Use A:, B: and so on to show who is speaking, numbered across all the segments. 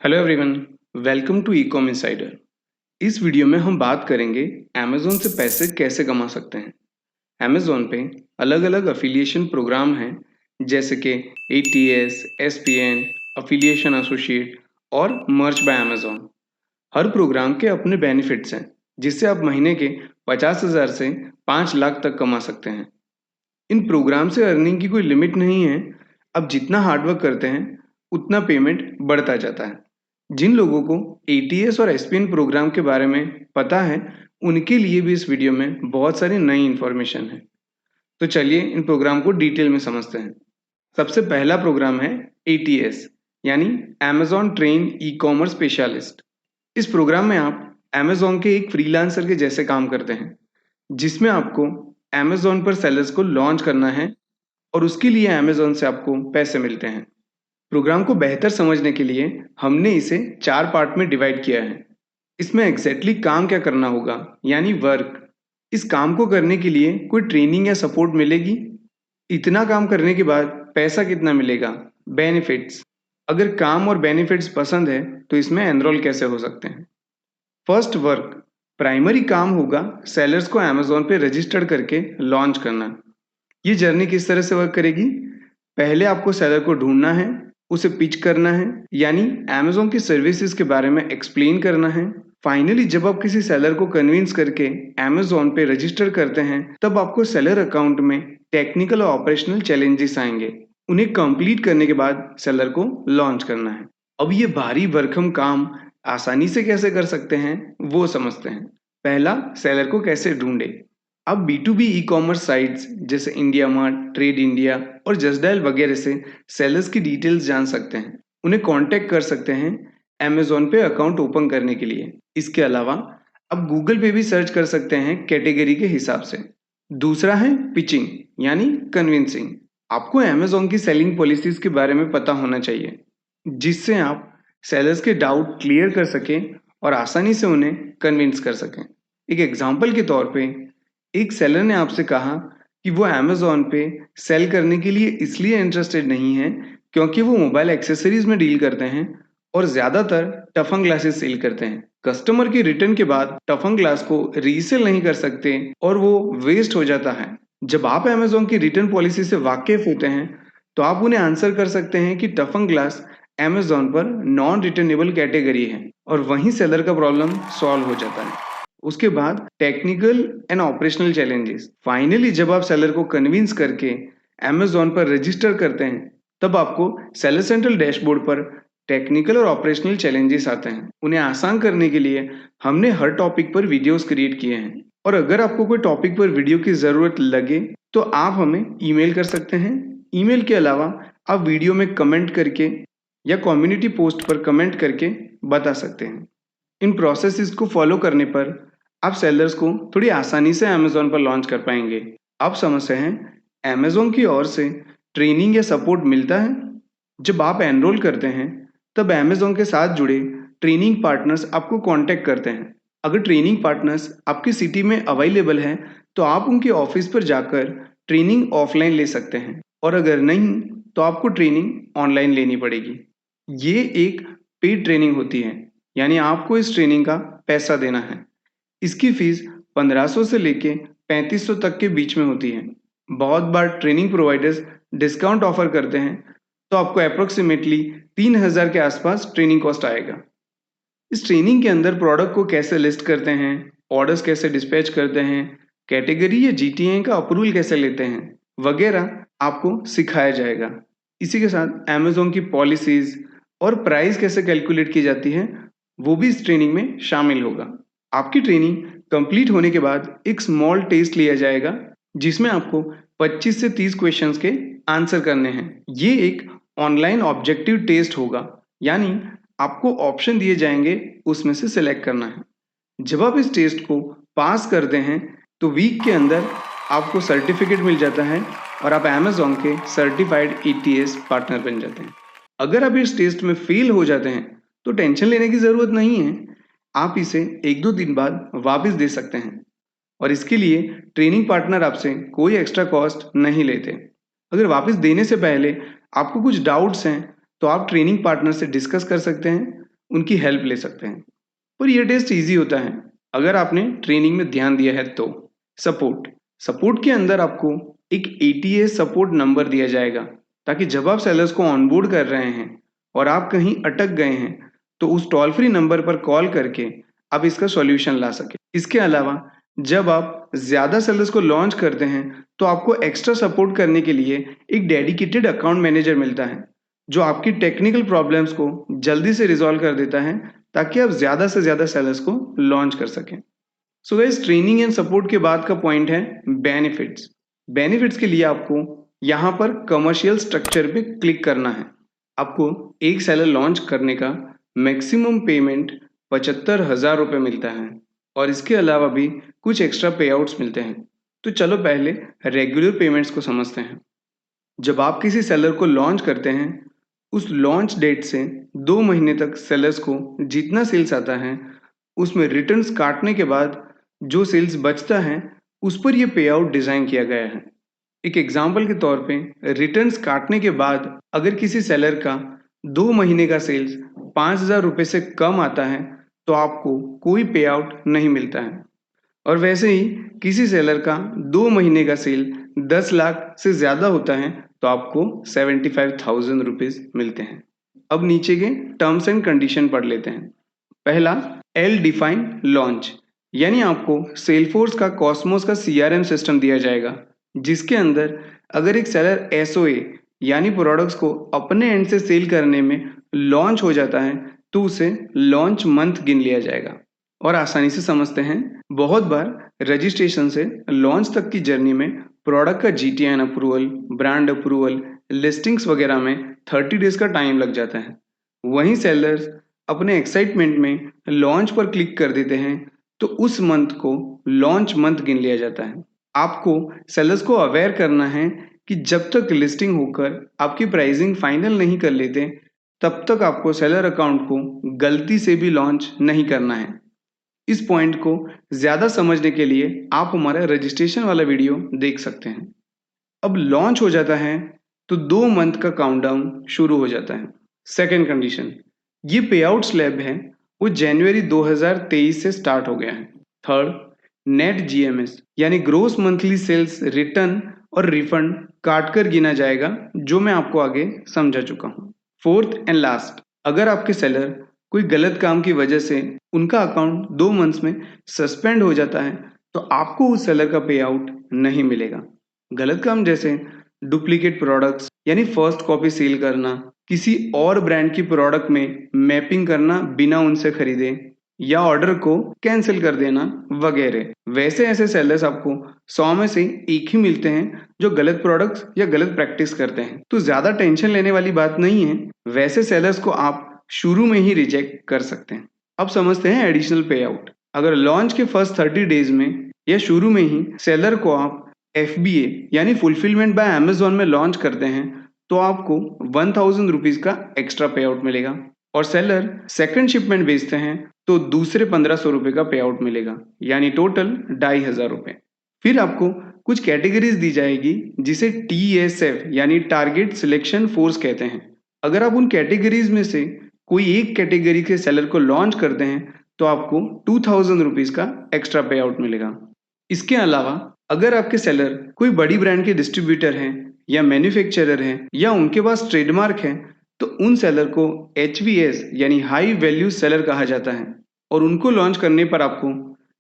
A: Hello everyone, welcome to ecom insider. इस video में हम बात करेंगे अमेज़न से पैसे कैसे कमा सकते हैं। अमेज़न पे अलग अलग अफिलिएशन प्रोग्राम हैं, जैसे कि एटीएस, एसपीएन, अफिलिएशन एसोसिएट और मर्च बाय अमेज़न। हर प्रोग्राम के अपने बेनिफिट्स हैं, जिससे आप महीने के 50,000 से 5 लाख तक कमा सकते हैं। इन प्रोग्राम से अर्निंग की कोई लिमिट नहीं है। आप जितना हार्डवर्क करते हैं उतना पेमेंट बढ़ता जाता है। जिन लोगों को एटीएस और एसपीएन प्रोग्राम के बारे में पता है, उनके लिए भी इस वीडियो में बहुत सारी नई इन्फॉर्मेशन है। तो चलिए इन प्रोग्राम को डिटेल में समझते हैं। सबसे पहला प्रोग्राम है एटीएस, यानी Amazon train e commerce specialist. इस प्रोग्राम में आप अमेज़न के एक फ्रीलांसर के जैसे काम करते हैं, जिसमें आपको अमेज़न पर सेलर्स को लॉन्च करना है और उसके लिए अमेज़न से आपको पैसे मिलते हैं। प्रोग्राम को बेहतर समझने के लिए हमने इसे 4 पार्ट में डिवाइड किया है। इसमें एग्जैक्टली काम क्या करना होगा, यानी वर्क। इस काम को करने के लिए कोई ट्रेनिंग या सपोर्ट मिलेगी? इतना काम करने के बाद पैसा कितना मिलेगा? बेनिफिट्स। अगर काम और बेनिफिट्स पसंद है तो इसमें एनरोल कैसे हो सकते हैं? First work. प्राइमरी काम होगा सेलर्स को अमेज़न पे रजिस्टर करके लॉन्च करना। ये जर्नी किस तरह से वर्क करेगी? पहले आपको सेलर को ढूंढना है, उसे पिच करना है, यानी अमेज़न की सर्विसेज के बारे में एक्सप्लेन करना है। फाइनली जब आप किसी सेलर को कन्विंस करके अमेज़न पे रजिस्टर करते हैं, तब आपको सेलर अकाउंट में टेक्निकल और ऑपरेशनल चैलेंजेस आएंगे। उन्हें कंप्लीट करने के बाद सेलर को लॉन्च करना है। अब ये भारी भरकम काम आसानी से कैसे कर सकते हैं, वो समझते हैं। पहला, सेलर को कैसे ढूंढे। आप B2B ई कॉमर्स साइट्स जैसे इंडिया मार्ट, ट्रेड इंडिया और जस्ट डायल वगैरह से सेलर्स की डिटेल्स जान सकते हैं। उन्हें कांटेक्ट कर सकते हैं अमेज़न पे अकाउंट ओपन करने के लिए। इसके अलावा आप गूगल पे भी सर्च कर सकते हैं कैटेगरी के हिसाब से। दूसरा है पिचिंग, यानी कन्विंसिंग। आपको अमेज़न की सेलिंग पॉलिसीज के बारे में पता होना चाहिए, जिससे आप सेलर्स के डाउट क्लियर कर सकें और आसानी से उन्हें कन्विंस कर सकें। एक एग्जांपल के तौर पे, एक सेलर ने आपसे कहा कि वो अमेज़न पे सेल करने के लिए इसलिए इंटरेस्टेड नहीं है क्योंकि वो मोबाइल एक्सेसरीज में डील करते हैं और ज़्यादातर टफन ग्लासेस सेल करते हैं। कस्टमर के रिटर्न के बाद टफन ग्लास को रीसेल नहीं कर सकते और वो वेस्ट हो जाता है। जब आप अमेज़न की रिटर्न पॉलिसी से वाकिफ होते हैं, तो आप उन्हें आंसर कर सकते हैं कि टफन ग्लास अमेज़न पर नॉन रिटर्नेबल कैटेगरी है और वहीं सेलर का प्रॉब्लम सॉल्व हो जाता है। उसके बाद technical and operational challenges. Finally जब आप सेलर को कन्विंस करके अमेज़न पर रजिस्टर करते हैं, तब आपको सेलर सेंट्रल डैशबोर्ड पर टेक्निकल और ऑपरेशनल चैलेंजेस आते हैं। उन्हें आसान करने के लिए हमने हर टॉपिक पर वीडियोस क्रिएट किए हैं, और अगर आपको कोई टॉपिक पर वीडियो की ज़रूरत लगे तो आप हमें ईमेल कर सकते हैं। ईमेल के अलावा आप वीडियो में कमेंट करके या कम्युनिटी पोस्ट पर कमेंट करके बता सकते हैं। इन प्रोसेसेस को फॉलो करने पर आप सेलर्स को थोड़ी आसानी से अमेज़न पर लॉन्च कर पाएंगे। आप समझते हैं, अमेज़न की ओर से ट्रेनिंग या सपोर्ट मिलता है। जब आप एनरोल करते हैं, तब अमेज़न के साथ जुड़े ट्रेनिंग पार्टनर्स आपको कांटेक्ट करते हैं। अगर ट्रेनिंग पार्टनर्स आपकी सिटी में अवेलेबल हैं, तो आप उनके ऑफिस पर जाकर ट्रेनिंग ऑफलाइन ले सकते हैं, और अगर नहीं तो आपको ट्रेनिंग ऑनलाइन लेनी पड़ेगी। ये एक पेड ट्रेनिंग होती है, यानी आपको इस ट्रेनिंग का पैसा देना है। इसकी फीस 1500 से लेके 3500 तक के बीच में होती है। बहुत बार ट्रेनिंग प्रोवाइडर्स डिस्काउंट ऑफर करते हैं, तो आपको अप्रोक्सीमेटली 3000 के आसपास ट्रेनिंग कॉस्ट आएगा। इस ट्रेनिंग के अंदर प्रोडक्ट को कैसे लिस्ट करते हैं, ऑर्डर्स कैसे डिस्पैच करते हैं, कैटेगरी या जीटीए का अप्रूवल कैसे लेते हैं वगैरह आपको सिखाया जाएगा। इसी के साथ अमेज़न की पॉलिसीज और प्राइस कैसे कैलकुलेट की जाती है, वो भी इस ट्रेनिंग में शामिल होगा। आपकी ट्रेनिंग कंप्लीट होने के बाद एक स्मॉल टेस्ट लिया जाएगा, जिसमें आपको 25 से 30 क्वेश्चंस के आंसर करने हैं। ये एक ऑनलाइन ऑब्जेक्टिव टेस्ट होगा, यानी आपको ऑप्शन दिए जाएंगे, उसमें से सिलेक्ट करना है। जब आप इस टेस्ट को पास करते हैं, तो वीक के अंदर आपको सर्टिफिकेट मिल जाता है और आप अमेज़न के सर्टिफाइड एटीएस पार्टनर बन जाते हैं। अगर आप इस टेस्ट में फेल हो जाते हैं, तो टेंशन लेने की ज़रूरत नहीं है। आप इसे 1-2 दिन बाद वापस दे सकते हैं, और इसके लिए ट्रेनिंग पार्टनर आपसे कोई एक्स्ट्रा कॉस्ट नहीं लेते। अगर वापस देने से पहले आपको कुछ डाउट्स हैं, तो आप ट्रेनिंग पार्टनर से डिस्कस कर सकते हैं। उनकी हेल्प ले सकते हैं। पर यह टेस्ट ईजी होता है अगर आपने ट्रेनिंग में ध्यान दिया है तो। सपोर्ट के अंदर आपको एक ATA सपोर्ट नंबर दिया जाएगा, ताकि जब आप सेलर्स को ऑनबोर्ड कर रहे हैं और आप कहीं अटक गए हैं तो उस टोल फ्री नंबर पर कॉल करके आप इसका सॉल्यूशन ला सके। इसके अलावा जब आप ज़्यादा सेलर्स को लॉन्च करते हैं तो आपको एक्स्ट्रा सपोर्ट करने के लिए एक डेडिकेटेड अकाउंट मैनेजर मिलता है, जो आपकी टेक्निकल प्रॉब्लम्स को जल्दी से रिजॉल्व कर देता है, ताकि आप ज़्यादा से ज़्यादा सेलर्स को लॉन्च कर सकें। So guys, training and support के बाद का पॉइंट है बेनिफिट्स के लिए आपको यहाँ पर कमर्शियल स्ट्रक्चर पे क्लिक करना है। आपको एक सेलर लॉन्च करने का मैक्सिमम पेमेंट 75,000 रुपये मिलता है और इसके अलावा भी कुछ एक्स्ट्रा पे आउट्स मिलते हैं। तो चलो पहले रेगुलर पेमेंट्स को समझते हैं। जब आप किसी सेलर को लॉन्च करते हैं, उस लॉन्च डेट से 2 महीने तक सेलर्स को जितना सेल्स आता है उसमें रिटर्न्स काटने के बाद जो सेल्स बचता है उस पर यह पे आउट डिज़ाइन किया गया है। एक एग्जाम्पल के तौर पे रिटर्न्स काटने के बाद अगर किसी सेलर का 2 महीने का सेल्स 5,000 रुपये से कम आता है तो आपको कोई पे आउट नहीं मिलता है, और वैसे ही किसी सेलर का 2 महीने का सेल 10 लाख से ज़्यादा होता है तो आपको 75,000 रुपीज़ मिलते हैं। अब नीचे के टर्म्स एंड कंडीशन पढ़ लेते हैं। पहला, एल डिफाइन लॉन्च, यानी आपको सेलफोर्स का कॉस्मोस का CRM सिस्टम दिया जाएगा, जिसके अंदर अगर एक सेलर SOA यानी प्रोडक्ट्स को अपने एंड से सेल करने में लॉन्च हो जाता है तो उसे लॉन्च मंथ गिन लिया जाएगा। और आसानी से समझते हैं, बहुत बार रजिस्ट्रेशन से लॉन्च तक की जर्नी में प्रोडक्ट का GTN approval, brand approval, listings वगैरह में 30 डेज का टाइम लग जाता है। वहीं सेलर्स अपने एक्साइटमेंट में लॉन्च पर क्लिक कर देते हैं तो उस मंथ को लॉन्च मंथ गिन लिया जाता है। आपको सेलर्स को अवेयर करना है कि जब तक लिस्टिंग होकर आपकी प्राइसिंग फाइनल नहीं कर लेते तब तक आपको सेलर अकाउंट को गलती से भी लॉन्च नहीं करना है। इस पॉइंट को ज़्यादा समझने के लिए आप हमारा रजिस्ट्रेशन वाला वीडियो देख सकते हैं। अब लॉन्च हो जाता है तो 2 मंथ का काउंटडाउन शुरू हो जाता है। सेकेंड कंडीशन, ये पे आउट स्लैब है वो जनवरी 2023 से स्टार्ट हो गया है। थर्ड, नेट GMS यानी ग्रोस मंथली सेल्स रिटर्न और रिफंड काटकर गिना जाएगा, जो मैं आपको आगे समझा चुका हूँ। फोर्थ एंड लास्ट, अगर आपके सेलर कोई गलत काम की वजह से उनका अकाउंट 2 मंथ्स में सस्पेंड हो जाता है तो आपको उस सेलर का पे आउट नहीं मिलेगा। गलत काम जैसे डुप्लीकेट प्रोडक्ट्स यानी फर्स्ट कॉपी सेल करना, किसी और ब्रांड की प्रोडक्ट में मैपिंग करना बिना उनसे खरीदे, या ऑर्डर को कैंसिल कर देना वगैरह। वैसे ऐसे सेलर्स आपको 100 में से 1 ही मिलते हैं जो गलत प्रोडक्ट्स या गलत प्रैक्टिस करते हैं, तो ज़्यादा टेंशन लेने वाली बात नहीं है। वैसे सेलर्स को आप शुरू में ही रिजेक्ट कर सकते हैं। अब समझते हैं एडिशनल पे आउट। अगर लॉन्च के फर्स्ट 30 डेज में या शुरू में ही सेलर को आप FBA यानी फुलफिलमेंट बाय अमेजोन में लॉन्च करते हैं तो आपको 1,000 रुपीज़ का एक्स्ट्रा पे आउट मिलेगा, और सेलर सेकंड शिपमेंट भेजते हैं तो दूसरे 1,500 रुपये का पे आउट मिलेगा, यानी टोटल 2,500 रुपये। फिर आपको कुछ कैटेगरीज दी जाएगी जिसे TSF यानी टारगेट सिलेक्शन फोर्स कहते हैं। अगर आप उन कैटेगरीज में से कोई एक कैटेगरी के सेलर को लॉन्च करते हैं तो आपको 2,000 रुपीज़ का एक्स्ट्रा पे आउट मिलेगा। इसके अलावा अगर आपके सेलर कोई बड़ी ब्रांड के डिस्ट्रीब्यूटर हैं या मैन्युफैक्चरर हैं या उनके पास ट्रेडमार्क है तो उन सेलर को HVS यानी हाई वैल्यू सेलर कहा जाता है, और उनको लॉन्च करने पर आपको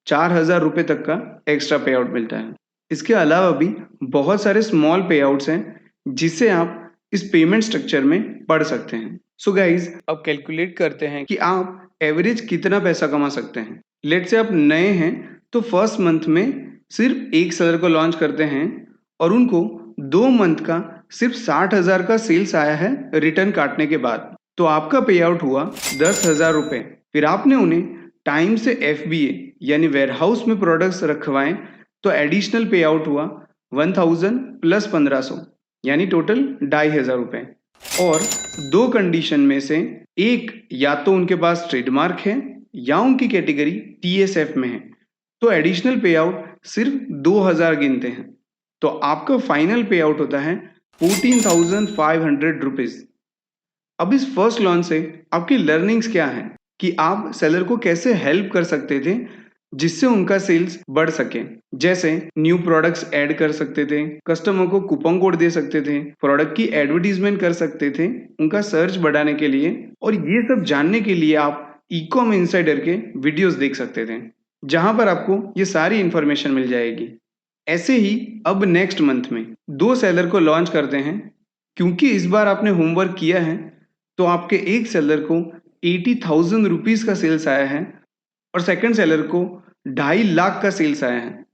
A: 4,000 रुपये तक का एक्स्ट्रा पे आउट मिलता है। इसके अलावा भी बहुत सारे स्मॉल पे आउट्स हैं जिसे आप इस पेमेंट स्ट्रक्चर में पढ़ सकते हैं। सो गाइज, अब कैलकुलेट करते हैं कि आप एवरेज कितना पैसा कमा सकते हैं। लेट्स से आप नए हैं तो फर्स्ट मंथ में सिर्फ एक सेलर को लॉन्च करते हैं और उनको 2 मंथ का सिर्फ 60,000 का सेल्स आया है रिटर्न काटने के बाद, तो आपका पे आउट हुआ 10,000 रुपये। फिर आपने उन्हें टाइम से FBA यानी वेयरहाउस में प्रोडक्ट्स रखवाएं तो एडिशनल पे आउट हुआ 1,000 प्लस 1,500 यानी टोटल 2,500 रुपये। और 2 कंडीशन में से एक, या तो उनके पास ट्रेडमार्क है या उनकी कैटेगरी TSF में है, तो एडिशनल पे आउट सिर्फ 2,000 गिनते हैं, तो आपका फाइनल पे आउट होता है 14,500 रुपीज़। अब इस फर्स्ट लॉन्च से आपकी लर्निंग्स क्या हैं? कि आप सेलर को कैसे हेल्प कर सकते थे जिससे उनका सेल्स बढ़ सके। जैसे न्यू प्रोडक्ट्स ऐड कर सकते थे, कस्टमर को कूपन कोड दे सकते थे, प्रोडक्ट की एडवर्टीजमेंट कर सकते थे उनका सर्च बढ़ाने के लिए। और ये सब जानने के लिए आप ई-कॉम इनसाइडर के वीडियोस देख सकते थे, जहां पर आपको ये सारी इंफॉर्मेशन मिल जाएगी। ऐसे ही अब नेक्स्ट मंथ में 2 सेलर को लॉन्च करते हैं। क्योंकि इस बार आपने होमवर्क किया है, तो आपके एक सेलर को 80,000 रुपीज का सेल्स आया है और सेकंड सेलर को 2.5 लाख का सेल्स आया है,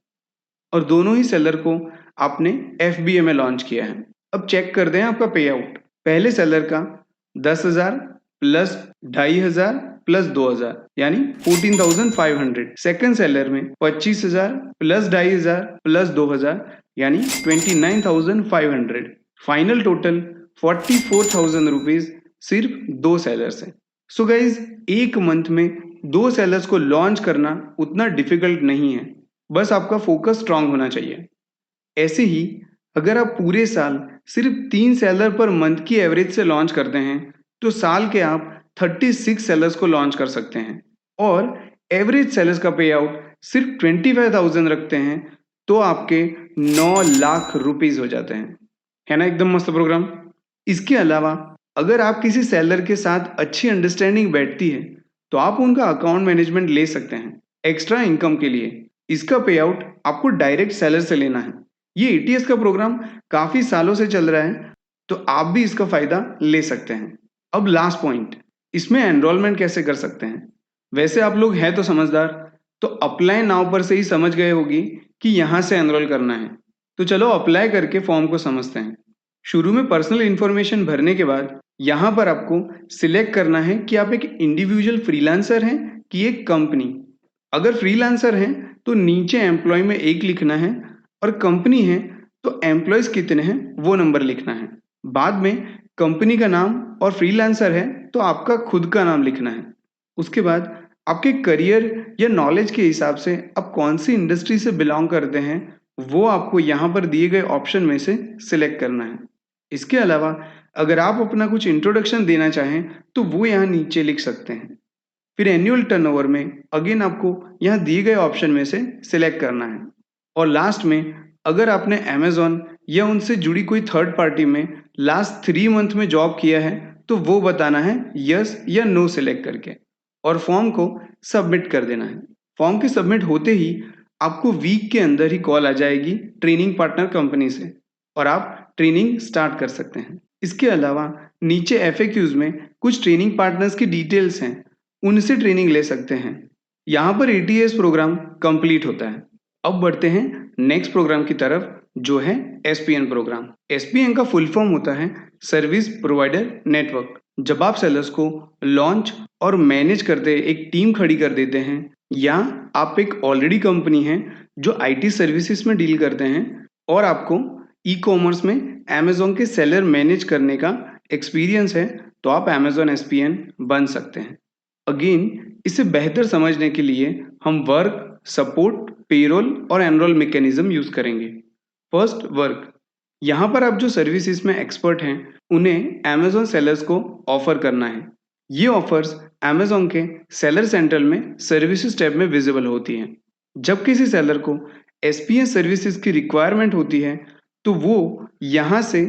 A: और दोनों ही सेलर को आपने एफबीए में लॉन्च किया है। अब चेक करते हैं आपका पे आउट। पहले सेलर का 10,000 प्लस 2,500 प्लस 2,000 यानी 14,500। सेकंड सेलर में 25,000 प्लस 2,500 प्लस 2,000 यानी 29,500। फाइनल टोटल 44,000 रुपीज सिर्फ 2 सेलर से। सो गाइज, एक मंथ में 2 सेलर्स को लॉन्च करना उतना डिफिकल्ट नहीं है, बस आपका फोकस स्ट्रांग होना चाहिए। ऐसे ही अगर आप पूरे साल सिर्फ 3 सेलर पर मंथ की एवरेज से लॉन्च करते हैं, तो साल के आप 36 सेलर्स को लॉन्च कर सकते हैं। और एवरेज सेलर्स का पे आउट सिर्फ 25,000 रखते हैं, तो आपके 9 लाख रुपीज हो जाते हैं। है ना एकदम मस्त प्रोग्राम। इसके अलावा अगर आप किसी सेलर के साथ अच्छी अंडरस्टैंडिंग बैठती है, तो आप उनका अकाउंट मैनेजमेंट ले सकते हैं एक्स्ट्रा इनकम के लिए। इसका पे आउट आपको डायरेक्ट सेलर से लेना है। ये एटीएस का प्रोग्राम काफी सालों से चल रहा है, तो आप भी इसका फायदा ले सकते हैं। अब लास्ट पॉइंट, इसमें एनरोलमेंट कैसे कर सकते हैं। वैसे आप लोग हैं तो समझदार, तो अप्लाई नाउ पर से ही समझ गए होगी कि यहाँ से एनरोल करना है। तो चलो अप्लाई करके फॉर्म को समझते हैं। शुरू में पर्सनल इंफॉर्मेशन भरने के बाद यहाँ पर आपको सिलेक्ट करना है कि आप एक इंडिविजुअल फ्रीलांसर हैं कि एक कंपनी। अगर फ्रीलांसर हैं तो नीचे एम्प्लॉय में 1 लिखना है, और कंपनी है तो एम्प्लॉयज कितने हैं वो नंबर लिखना है। बाद में कंपनी का नाम, और फ्रीलांसर है तो आपका खुद का नाम लिखना है। उसके बाद आपके करियर या नॉलेज के हिसाब से आप कौन सी इंडस्ट्री से बिलोंग करते हैं वो आपको यहाँ पर दिए गए ऑप्शन में से सिलेक्ट करना है। इसके अलावा अगर आप अपना कुछ इंट्रोडक्शन देना चाहें तो वो यहाँ नीचे लिख सकते हैं। फिर एनुअल टर्नओवर में अगेन आपको यहाँ दिए गए ऑप्शन में से सिलेक्ट करना है। और लास्ट में अगर आपने अमेज़न या उनसे जुड़ी कोई थर्ड पार्टी में लास्ट 3 मंथ में जॉब किया है, तो वो बताना है यस या नो सिलेक्ट करके, और फॉर्म को सबमिट कर देना है। फॉर्म के सबमिट होते ही आपको वीक के अंदर ही कॉल आ जाएगी ट्रेनिंग पार्टनर कंपनी से, और आप ट्रेनिंग स्टार्ट कर सकते हैं। इसके अलावा नीचे एफएक्यूज में कुछ ट्रेनिंग पार्टनर्स की डिटेल्स हैं, उनसे ट्रेनिंग ले सकते हैं। यहाँ पर एटीएस प्रोग्राम कंप्लीट होता है। अब बढ़ते हैं नेक्स्ट प्रोग्राम की तरफ, जो है एसपीएन प्रोग्राम। एसपीएन का फुल फॉर्म होता है सर्विस प्रोवाइडर नेटवर्क। जब आप सेलर्स को लॉन्च और मैनेज करते एक टीम खड़ी कर देते हैं, या आप एक ऑलरेडी कंपनी है जो आईटी सर्विसेज में डील करते हैं और आपको ई कॉमर्स में अमेजोन के सेलर मैनेज करने का एक्सपीरियंस है, तो आप अमेजोन एसपीएन बन सकते हैं। अगेन इसे बेहतर समझने के लिए हम वर्क, सपोर्ट, पेरोल और एनरोल मैकेनिज्म यूज करेंगे। First work. यहाँ पर आप जो सर्विसेज में एक्सपर्ट हैं उन्हें अमेजोन सेलर्स को ऑफर करना है। ये ऑफर्स अमेजोन के सेलर सेंट्रल में सर्विसेज टैब में विजिबल होती हैं। जब किसी सेलर को एसपीएन सर्विसेज की रिक्वायरमेंट होती है, तो वो यहाँ से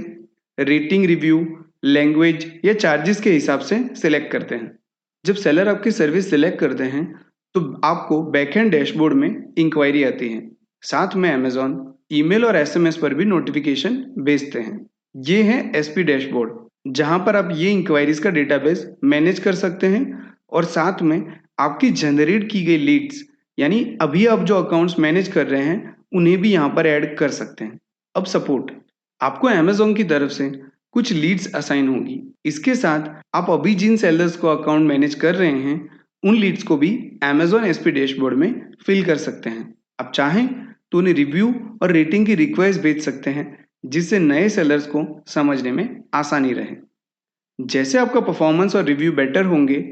A: रेटिंग, रिव्यू, लैंग्वेज या चार्जेस के हिसाब से सिलेक्ट करते हैं। जब सेलर आपकी सर्विस सिलेक्ट करते हैं, तो आपको बैकएंड डैशबोर्ड में इंक्वायरी आती है। साथ में अमेजोन ईमेल और एसएमएस पर भी नोटिफिकेशन भेजते हैं। ये है एसपी डैशबोर्ड, जहां पर आप ये इंक्वायरीज का डेटाबेस मैनेज कर सकते हैं, और साथ में आपकी जनरेट की गई लीड्स, यानी अभी आप जो अकाउंट्स मैनेज कर रहे हैं उन्हें भी यहाँ पर ऐड कर सकते हैं। अब सपोर्ट। आपको अमेजोन की तरफ से कुछ लीड्स असाइन होगी। इसके साथ आप अभी जिन सेलर्स को अकाउंट मैनेज कर रहे हैं उन लीड्स को भी अमेजोन एसपी डैशबोर्ड में फिल कर सकते हैं। आप चाहें तो उन्हें रिव्यू और रेटिंग की रिक्वेस्ट भेज सकते हैं, जिससे नए सेलर्स को समझने में आसानी रहे। जैसे आपका परफॉर्मेंस और रिव्यू बेटर होंगे,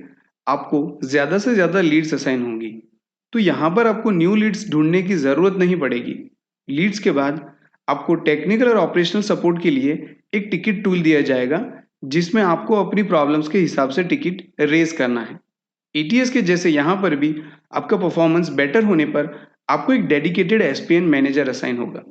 A: आपको ज़्यादा से ज़्यादा लीड्स असाइन होंगी, तो यहाँ पर आपको न्यू लीड्स ढूंढने की ज़रूरत नहीं पड़ेगी। लीड्स के बाद आपको टेक्निकल और ऑपरेशनल सपोर्ट के लिए एक टिकट टूल दिया जाएगा, जिसमें आपको अपनी प्रॉब्लम्स के हिसाब से टिकट रेज करना है। एटीएस के जैसे यहाँ पर भी आपका परफॉर्मेंस बेटर होने पर आपको एक डेडिकेटेड एसपीएन मैनेजर असाइन होगा।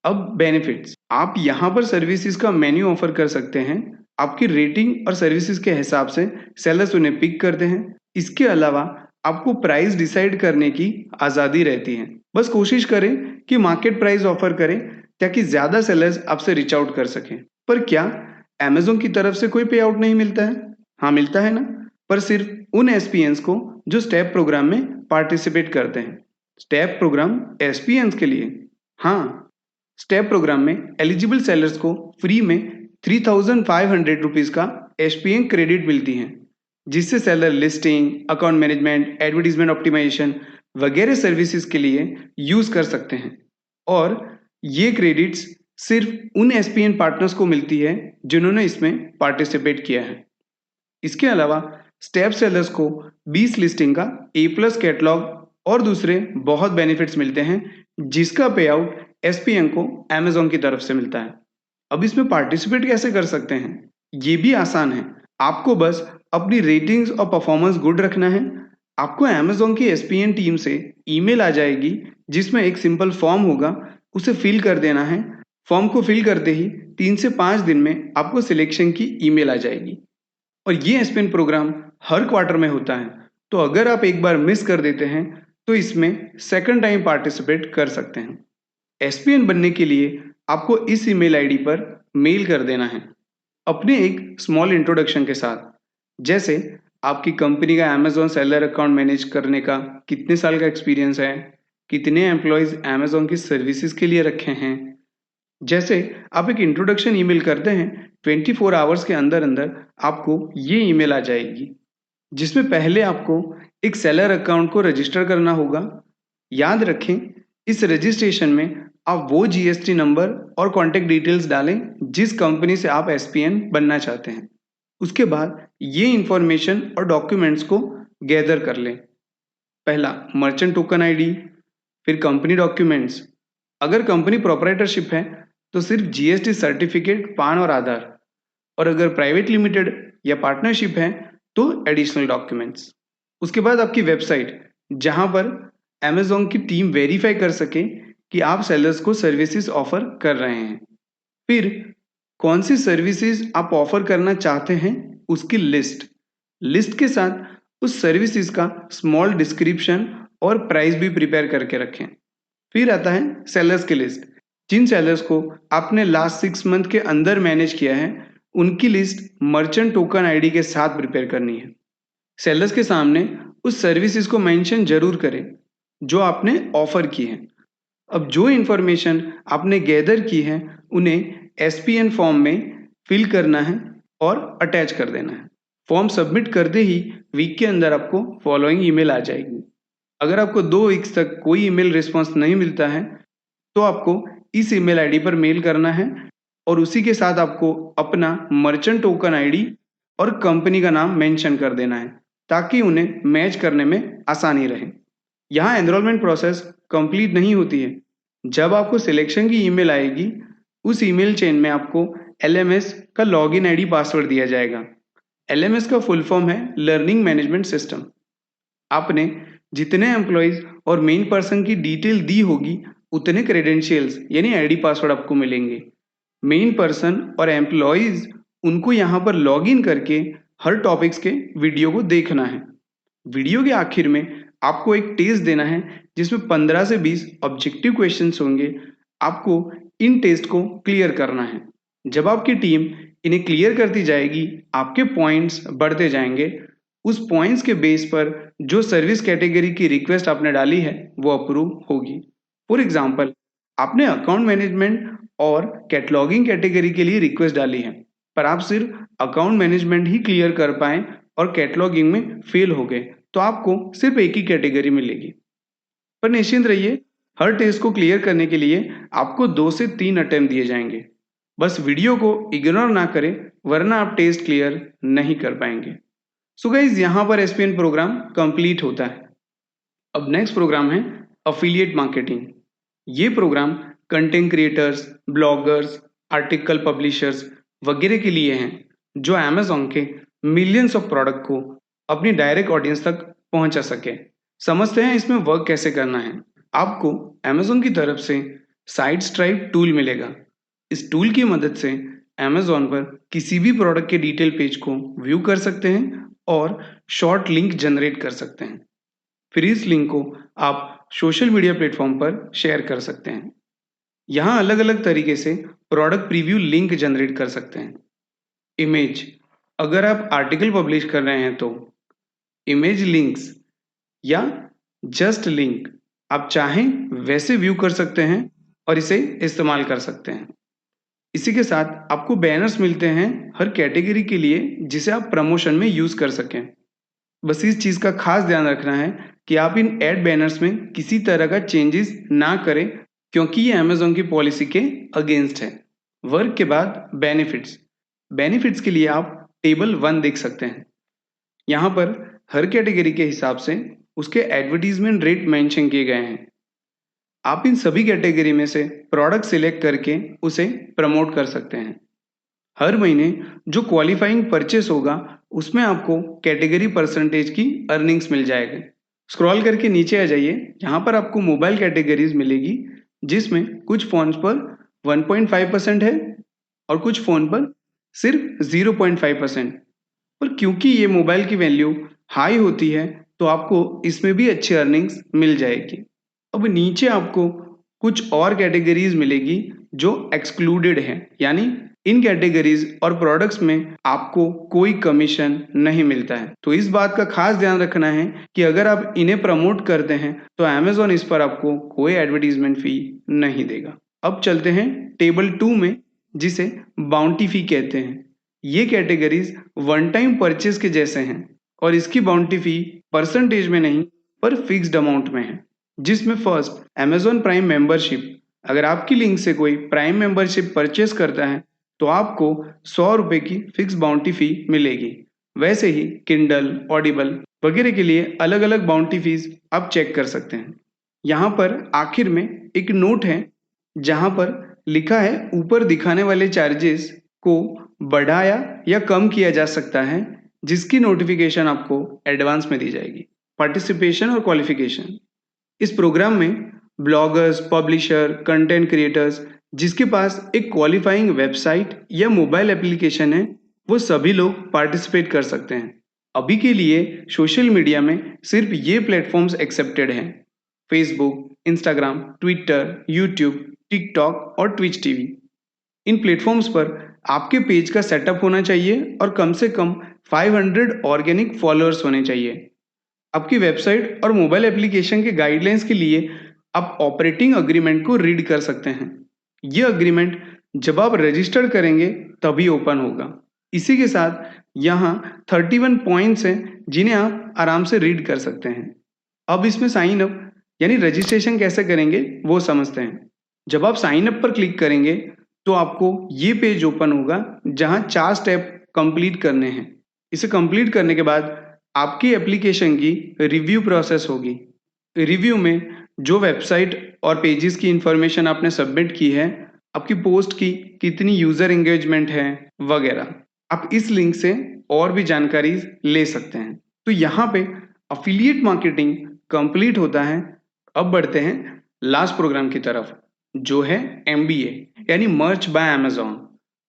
A: अब बेनिफिट्स, आप यहाँ पर सर्विसेज का मेन्यू ऑफर कर सकते हैं। आपकी रेटिंग और सर्विसेज के हिसाब से सेलर्स उन्हें पिक करते हैं। इसके अलावा आपको प्राइस डिसाइड करने की आज़ादी रहती है। बस कोशिश करें कि मार्केट प्राइस ऑफर करें ताकि ज़्यादा सेलर्स आपसे रीच आउट कर सकें। पर क्या अमेज़न की तरफ से कोई पे आउट नहीं मिलता है? हाँ, मिलता है ना, पर सिर्फ उन एसपीएन्स को जो स्टेप प्रोग्राम में पार्टिसिपेट करते हैं। स्टेप प्रोग्राम एसपीएन्स के लिए, हाँ, स्टेप प्रोग्राम में एलिजिबल सेलर्स को फ्री में 3,500 रुपीज़ का एसपीएन क्रेडिट मिलती हैं, जिससे seller listing, account management, advertisement optimisation वगैरह सर्विसेज के लिए यूज़ कर सकते हैं। और ये क्रेडिट्स सिर्फ उन एसपीएन पार्टनर्स को मिलती है जिन्होंने इसमें पार्टिसिपेट किया है। इसके अलावा स्टेप सेलर्स को 20 लिस्टिंग का A+ कैटलॉग और दूसरे बहुत बेनिफिट्स मिलते हैं, जिसका पे आउट एसपीएन को अमेज़न की तरफ से मिलता है। अब इसमें पार्टिसिपेट कैसे कर सकते हैं? ये भी आसान है। आपको बस अपनी रेटिंग्स और परफॉर्मेंस गुड रखना है। आपको अमेज़न की एसपीएन टीम से ईमेल आ जाएगी जिसमें एक सिंपल फॉर्म होगा, उसे फिल कर देना है। फॉर्म को फिल करते ही 3 से 5 दिन में आपको सिलेक्शन की ईमेल आ जाएगी। और ये एसपीएन प्रोग्राम हर क्वार्टर में होता है, तो अगर आप एक बार मिस कर देते हैं तो इसमें सेकंड टाइम पार्टिसिपेट कर सकते हैं। एसपीएन बनने के लिए आपको इस ईमेल आईडी पर मेल कर देना है अपने एक स्मॉल इंट्रोडक्शन के साथ, जैसे आपकी कंपनी का अमेज़न सेलर अकाउंट मैनेज करने का कितने साल का एक्सपीरियंस है, कितने एम्प्लॉयज़ अमेज़न की सर्विसेज के लिए रखे हैं। जैसे आप एक इंट्रोडक्शन ईमेल करते हैं, 24 आवर्स के अंदर अंदर आपको ये ईमेल आ जाएगी, जिसमें पहले आपको एक सेलर अकाउंट को रजिस्टर करना होगा। याद रखें, इस रजिस्ट्रेशन में आप वो जीएसटी नंबर और कॉन्टैक्ट डिटेल्स डालें जिस कंपनी से आप एसपीएन बनना चाहते हैं। उसके बाद ये इंफॉर्मेशन और डॉक्यूमेंट्स को गैदर कर लें। पहला मर्चेंट टोकन आईडी, फिर कंपनी डॉक्यूमेंट्स। अगर कंपनी प्रोप्राइटरशिप है तो सिर्फ जीएसटी सर्टिफिकेट, पान और आधार। और अगर प्राइवेट लिमिटेड या पार्टनरशिप है तो एडिशनल डॉक्यूमेंट्स। उसके बाद आपकी वेबसाइट, जहां पर अमेज़न की टीम वेरीफाई कर सके कि आप सेलर्स को सर्विसेज ऑफर कर रहे हैं। फिर कौन सी सर्विसेज आप ऑफर करना चाहते हैं उसकी लिस्ट के साथ उस सर्विसेज का स्मॉल डिस्क्रिप्शन और प्राइस भी प्रिपेयर करके रखें। फिर आता है सेलर्स की लिस्ट। जिन सेलर्स को आपने लास्ट 6 मंथ के अंदर मैनेज किया है, उनकी लिस्ट मर्चेंट टोकन आईडी के साथ प्रिपेयर करनी है। सेलर्स के सामने उस सर्विसेज को मेंशन जरूर करें जो आपने ऑफर की है। अब जो इन्फॉर्मेशन आपने गैदर की है उन्हें एसपीएन फॉर्म में फिल करना है और अटैच कर देना है। फॉर्म सबमिट करते ही वीक के अंदर आपको फॉलोइंग ईमेल आ जाएगी। अगर आपको 2 वीक्स तक कोई ईमेल रिस्पॉन्स नहीं मिलता है तो आपको इस ईमेल आईडी पर मेल करना है और उसी के साथ आपको अपना मर्चेंट टोकन आईडी और कंपनी का नाम मेंशन कर देना है ताकि उन्हें मैच करने में आसानी रहे। यहाँ एनरोलमेंट प्रोसेस कंप्लीट नहीं होती है। जब आपको सिलेक्शन की ईमेल आएगी, उस ईमेल चेन में आपको एलएमएस का लॉगिन आईडी पासवर्ड दिया जाएगा। एलएमएस का फुल फॉर्म है लर्निंग मैनेजमेंट सिस्टम। आपने जितने एम्प्लॉयज और मेन पर्सन की डिटेल दी होगी उतने क्रेडेंशियल्स यानी आईडी पासवर्ड आपको मिलेंगे। मेन पर्सन और एम्प्लॉयज उनको यहाँ पर लॉगिन करके हर टॉपिक्स के वीडियो को देखना है। वीडियो के आखिर में आपको एक टेस्ट देना है जिसमें 15 से 20 ऑब्जेक्टिव क्वेश्चंस होंगे। आपको इन टेस्ट को क्लियर करना है। जब आपकी टीम इन्हें क्लियर करती जाएगी, आपके पॉइंट्स बढ़ते जाएंगे। उस पॉइंट्स के बेस पर जो सर्विस कैटेगरी की रिक्वेस्ट आपने डाली है वो अप्रूव होगी। फॉर एग्जाम्पल, आपने अकाउंट मैनेजमेंट और कैटलॉगिंग कैटेगरी के लिए रिक्वेस्ट डाली है, पर आप सिर्फ अकाउंट मैनेजमेंट ही क्लियर कर पाए और कैटलॉगिंग में फेल हो गए, तो आपको सिर्फ एक ही कैटेगरी मिलेगी। पर निश्चिंत रहिए, हर टेस्ट को क्लियर करने के लिए आपको 2 से 3 अटेम्प्ट दिए जाएंगे। बस वीडियो को इग्नोर ना करें, वरना आप टेस्ट क्लियर नहीं कर पाएंगे। सो गाइस, यहाँ पर एसपीएन प्रोग्राम कंप्लीट होता है। अब नेक्स्ट प्रोग्राम है अफिलिएट मार्केटिंग। ये program content creators, bloggers, article publishers वगैरह के लिए हैं जो अमेज़न के मिलियंस ऑफ प्रोडक्ट को अपनी डायरेक्ट ऑडियंस तक पहुंचा सके। समझते हैं इसमें वर्क कैसे करना है। आपको Amazon की तरफ से SiteStripe टूल मिलेगा। इस टूल की मदद से Amazon पर किसी भी प्रोडक्ट के डिटेल पेज को व्यू कर सकते हैं और शॉर्ट लिंक जनरेट कर सकते हैं। फिर इस लिंक को आप सोशल मीडिया प्लेटफॉर्म पर शेयर कर सकते हैं। यहाँ अलग अलग तरीके से प्रोडक्ट प्रीव्यू लिंक जनरेट कर सकते हैं। इमेज, अगर आप आर्टिकल पब्लिश कर रहे हैं तो इमेज लिंक्स या जस्ट लिंक आप चाहें वैसे व्यू कर सकते हैं और इसे इस्तेमाल कर सकते हैं। इसी के साथ आपको बैनर्स मिलते हैं हर कैटेगरी के लिए जिसे आप प्रमोशन में यूज कर सकें। बस इस चीज का खास ध्यान रखना है कि आप इन एड बैनर्स में किसी तरह का चेंजेस ना करें, क्योंकि ये Amazon की पॉलिसी के अगेंस्ट है। वर्क के बाद बेनिफिट्स। बेनिफिट्स के लिए आप टेबल 1 देख सकते हैं। यहाँ पर हर कैटेगरी के हिसाब से उसके एडवर्टीजमेंट रेट मेंशन किए गए हैं। आप इन सभी कैटेगरी में से प्रोडक्ट सिलेक्ट करके उसे प्रमोट कर सकते हैं। हर महीने जो क्वालिफाइंग परचेस होगा उसमें आपको कैटेगरी परसेंटेज की अर्निंग्स मिल जाएगी। स्क्रॉल करके नीचे आ जाइए, यहाँ पर आपको मोबाइल कैटेगरीज मिलेगी जिसमें कुछ फोन्स पर 1.5% है और कुछ फोन पर सिर्फ 0.5%। पर क्योंकि ये मोबाइल की वैल्यू हाई होती है तो आपको इसमें भी अच्छी अर्निंग्स मिल जाएगी। अब नीचे आपको कुछ और कैटेगरीज मिलेगी जो एक्सक्लूडेड है, यानी इन कैटेगरीज और प्रोडक्ट्स में आपको कोई कमीशन नहीं मिलता है। तो इस बात का खास ध्यान रखना है कि अगर आप इन्हें प्रमोट करते हैं तो Amazon इस पर आपको कोई एडवर्टीजमेंट फी नहीं देगा। अब चलते हैं टेबल 2 में, जिसे बाउंटी फी कहते हैं। ये कैटेगरीज वन टाइम परचेज के जैसे हैं और इसकी बाउंटी फी परसेंटेज में नहीं पर फिक्स्ड अमाउंट में है, जिसमें फर्स्ट Amazon प्राइम मेंबरशिप। अगर आपकी लिंक से कोई प्राइम मेंबरशिप परचेस करता है तो आपको 100 रुपए की फिक्स बाउंटी फी मिलेगी। वैसे ही किंडल, ऑडिबल वगैरह के लिए अलग अलग बाउंटी फीस आप चेक कर सकते हैं। यहाँ पर आखिर में एक नोट है जहाँ पर लिखा है ऊपर दिखाने वाले चार्जेस को बढ़ाया या कम किया जा सकता है, जिसकी नोटिफिकेशन आपको एडवांस में दी जाएगी। पार्टिसिपेशन और क्वालिफिकेशन। इस प्रोग्राम में ब्लॉगर्स, पब्लिशर, कंटेंट क्रिएटर्स जिसके पास एक क्वालिफाइंग वेबसाइट या मोबाइल एप्लीकेशन है, वो सभी लोग पार्टिसिपेट कर सकते हैं। अभी के लिए सोशल मीडिया में सिर्फ ये प्लेटफॉर्म्स एक्सेप्टेड हैं: Facebook, Instagram, Twitter, YouTube, TikTok और ट्विच टीवी। इन प्लेटफॉर्म्स पर आपके पेज का सेटअप होना चाहिए और कम से कम 500 ऑर्गेनिक फॉलोअर्स होने चाहिए। आपकी वेबसाइट और मोबाइल एप्लीकेशन के गाइडलाइंस के लिए आप ऑपरेटिंग अग्रीमेंट को रीड कर सकते हैं। यह अग्रीमेंट जब आप रजिस्टर करेंगे तभी ओपन होगा। इसी के साथ यहाँ 31 पॉइंट्स हैं जिन्हें आप आराम से रीड कर सकते हैं। अब इसमें साइन अप यानी रजिस्ट्रेशन कैसे करेंगे वो समझते हैं। जब आप साइन अप पर क्लिक करेंगे तो आपको ये पेज ओपन होगा जहाँ 4 स्टेप कंप्लीट करने हैं। इसे कंप्लीट करने के बाद आपकी एप्लीकेशन की रिव्यू प्रोसेस होगी। रिव्यू में जो वेबसाइट और पेजेस की इंफॉर्मेशन आपने सबमिट की है, आपकी पोस्ट की कितनी यूजर एंगेजमेंट है वगैरह, आप इस लिंक से और भी जानकारी ले सकते हैं। तो यहाँ पे अफिलिएट मार्केटिंग कंप्लीट होता है। अब बढ़ते हैं लास्ट प्रोग्राम की तरफ, जो है MBA यानी मर्च बाय Amazon।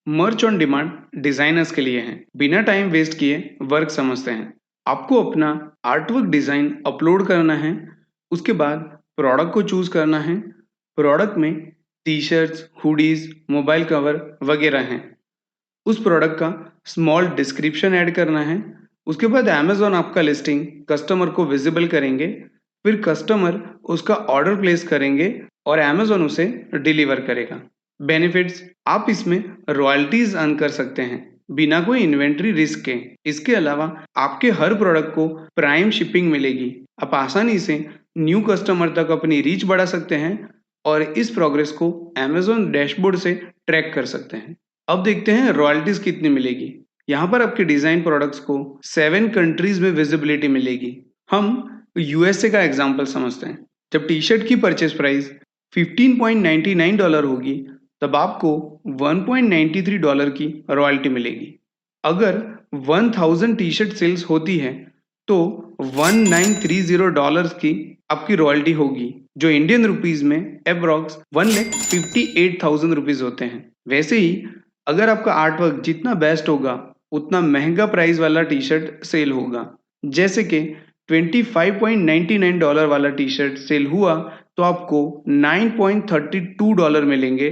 A: मर्च ऑन डिमांड डिजाइनर्स के लिए है। बिना टाइम वेस्ट किए वर्क समझते हैं। आपको अपना आर्टवर्क डिजाइन अपलोड करना है, उसके बाद प्रोडक्ट को चूज करना है। प्रोडक्ट में टी-शर्ट्स, हुडीज, मोबाइल कवर वगैरह हैं। उस प्रोडक्ट का स्मॉल डिस्क्रिप्शन ऐड करना है। उसके बाद Amazon आपका लिस्टिंग कस्टमर को विजिबल करेंगे। फिर कस्टमर उसका ऑर्डर प्लेस करेंगे और Amazon उसे डिलीवर करेगा। बेनिफिट्स, आप इसमें रॉयल्टीज अर्न कर सकते हैं बिना कोई इन्वेंट्री रिस्क के। इसके अलावा आपके हर प्रोडक्ट को प्राइम शिपिंग मिलेगी। आप आसानी से न्यू कस्टमर तक अपनी रीच बढ़ा सकते हैं और इस प्रोग्रेस को Amazon डैशबोर्ड से ट्रैक कर सकते हैं। अब देखते हैं रॉयल्टीज कितनी मिलेगी। यहाँ पर आपके डिजाइन प्रोडक्ट्स को 7 कंट्रीज में विजिबिलिटी मिलेगी। हम USA का एग्जाम्पल समझते हैं। जब टी शर्ट की परचेस प्राइस $15.99 होगी तब आपको $1.93 की रॉयल्टी मिलेगी। अगर 1000 टी शर्ट सेल्स होती है तो 1930 डॉलर्स की आपकी रॉयल्टी होगी, जो इंडियन रुपीज में अप्रॉक्स 1,58,000 रुपीज होते हैं। वैसे ही अगर आपका आर्ट वर्क जितना बेस्ट होगा उतना महंगा प्राइस वाला टी शर्ट सेल होगा। जैसे कि $25.99 वाला टी शर्ट सेल हुआ तो आपको $9.32 मिलेंगे,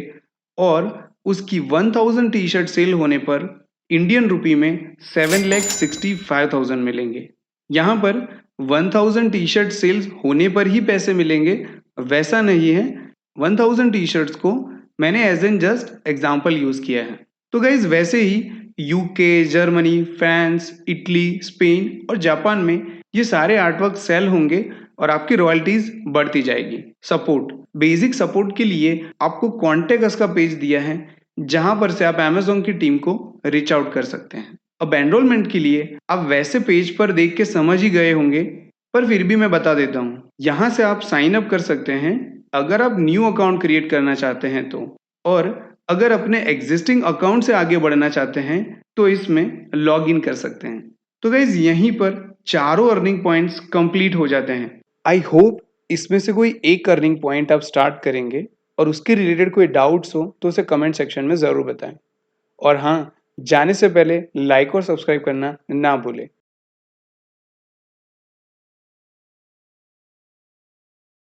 A: और उसकी 1000 टी शर्ट सेल होने पर इंडियन रुपी में 7,65,000 मिलेंगे। यहाँ पर 1000 टी शर्ट सेल्स होने पर ही पैसे मिलेंगे वैसा नहीं है। 1000 टी शर्ट्स को मैंने as an just example use किया है। तो गाइज वैसे ही UK, Germany, France, Italy, Spain और जापान में ये सारे आर्टवर्क सेल होंगे और आपकी रॉयल्टीज बढ़ती जाएगी। सपोर्ट, बेसिक सपोर्ट के लिए आपको कॉन्टेक्ट अस का पेज दिया है जहां पर से आप Amazon की टीम को रीच आउट कर सकते हैं। अब एनरोलमेंट के लिए आप वैसे पेज पर देख के समझ ही गए होंगे, पर फिर भी मैं बता देता हूँ। यहाँ से आप साइन अप कर सकते हैं अगर आप न्यू अकाउंट क्रिएट करना चाहते हैं तो, और अगर अपने एग्जिस्टिंग अकाउंट से आगे बढ़ना चाहते हैं तो इसमें लॉग इन कर सकते हैं। तो गाइज यहीं पर चारों अर्निंग पॉइंट्स कंप्लीट हो जाते हैं। आई होप इसमें से कोई एक अर्निंग पॉइंट आप स्टार्ट करेंगे, और उसके रिलेटेड कोई डाउट्स हो तो उसे कमेंट सेक्शन में ज़रूर बताएं। और हाँ, जाने से पहले लाइक और सब्सक्राइब करना ना भूलें।